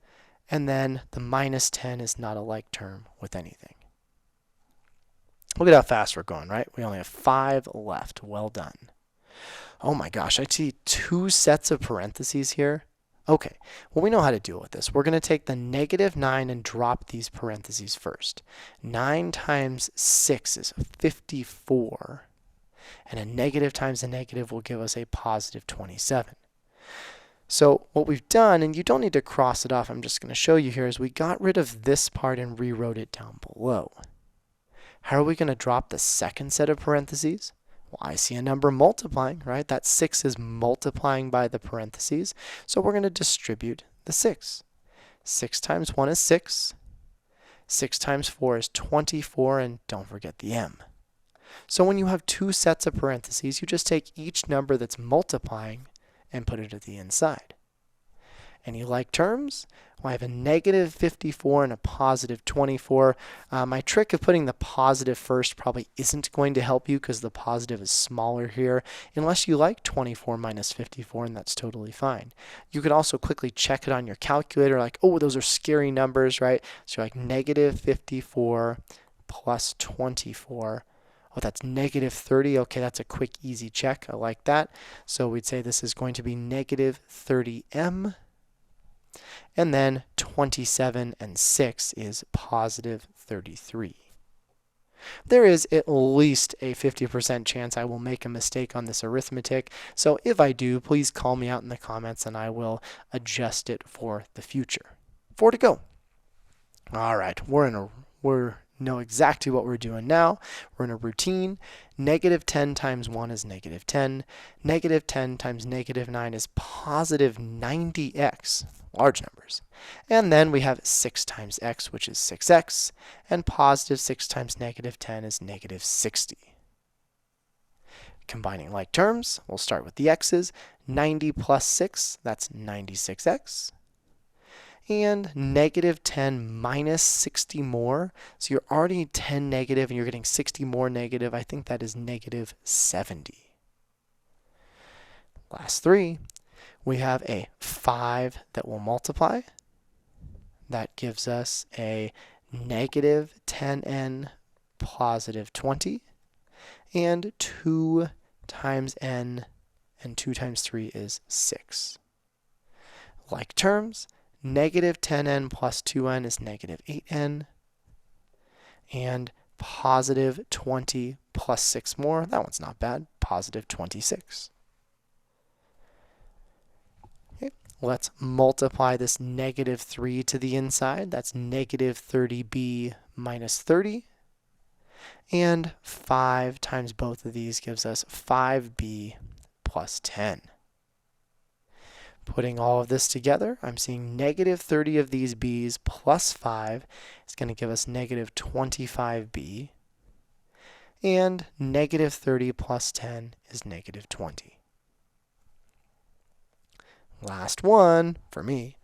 and then the minus 10 is not a like term with anything. Look at how fast we're going, right? We only have 5 left. Well done. Oh my gosh, I see 2 sets of parentheses here. Okay, well, we know how to deal with this. We're going to take the negative 9 and drop these parentheses first. 9 times 6 is 54. And a negative times a negative will give us a positive 27. So what we've done, and you don't need to cross it off, I'm just going to show you here, is we got rid of this part and rewrote it down below. How are we going to drop the second set of parentheses? Well, I see a number multiplying, right? That 6 is multiplying by the parentheses, so we're going to distribute the 6. 6 times 1 is 6. 6 times 4 is 24, and don't forget the m. So when you have 2 sets of parentheses, you just take each number that's multiplying and put it at the inside. Any like terms? Well, I have a negative 54 and a positive 24. My trick of putting the positive first probably isn't going to help you because the positive is smaller here, unless you like 24 minus 54, and that's totally fine. You could also quickly check it on your calculator, like, oh, those are scary numbers, right? So you're like negative 54 plus 24. Oh, that's negative 30. Okay, that's a quick, easy check. I like that. So we'd say this is going to be negative 30m. And then 27 and 6 is positive 33. There is at least a 50% chance I will make a mistake on this arithmetic. So if I do, please call me out in the comments and I will adjust it for the future. 4 to go. All right, we're know exactly what we're doing now. We're in a routine. Negative 10 times 1 is negative 10. Negative 10 times negative 9 is positive 90x, large numbers. And then we have 6 times x, which is 6x, and positive 6 times negative 10 is negative 60. Combining like terms, we'll start with the x's. 90 plus 6, that's 96x. And negative 10 minus 60 more. So you're already 10 negative and you're getting 60 more negative. I think that is negative 70. Last 3, we have a 5 that will multiply. That gives us a negative 10n positive 20. And 2 times n, and 2 times 3 is 6. Like terms, negative 10n plus 2n is negative 8n. And positive 20 plus 6 more. That one's not bad. Positive 26. Okay. Let's multiply this negative 3 to the inside. That's negative 30b minus 30. And 5 times both of these gives us 5b plus 10. Putting all of this together, I'm seeing negative 30 of these b's plus 5 is going to give us negative 25b. And negative 30 plus 10 is negative 20. Last one, for me,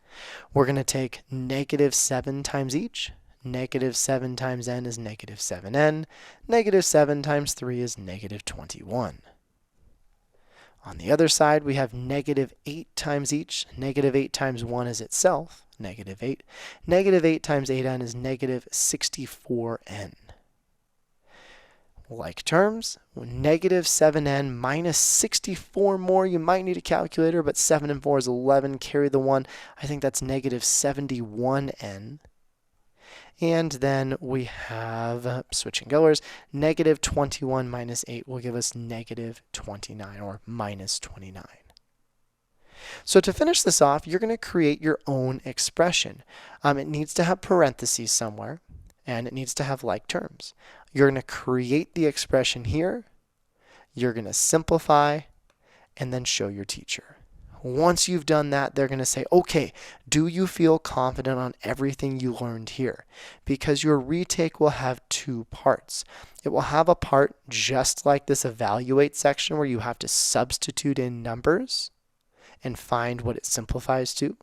we're going to take negative 7 times each. Negative 7 times n is negative 7n. Negative 7 times 3 is negative 21. On the other side, we have negative 8 times each. Negative 8 times 1 is itself, negative 8. Negative 8 times 8n is negative 64n. Like terms, negative 7n minus 64 more. You might need a calculator, but 7 and 4 is 11. Carry the 1. I think that's negative 71n. And then we have, switching colors, negative 21 minus 8 will give us negative 29, or minus 29. So to finish this off, you're going to create your own expression. It needs to have parentheses somewhere, and it needs to have like terms. You're going to create the expression here. You're going to simplify, and then show your teacher. Once you've done that, they're going to say, okay, do you feel confident on everything you learned here? Because your retake will have two parts. It will have a part just like this evaluate section where you have to substitute in numbers and find what it simplifies to.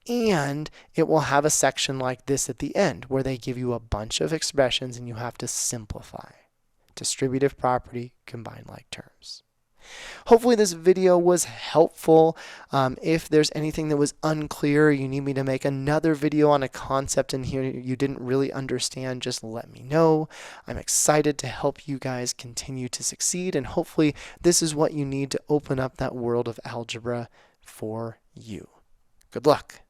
And it will have a section like this at the end where they give you a bunch of expressions and you have to simplify. Distributive property, combine like terms. Hopefully this video was helpful. If there's anything that was unclear, you need me to make another video on a concept in here you didn't really understand, just let me know. I'm excited to help you guys continue to succeed, and hopefully this is what you need to open up that world of algebra for you. Good luck.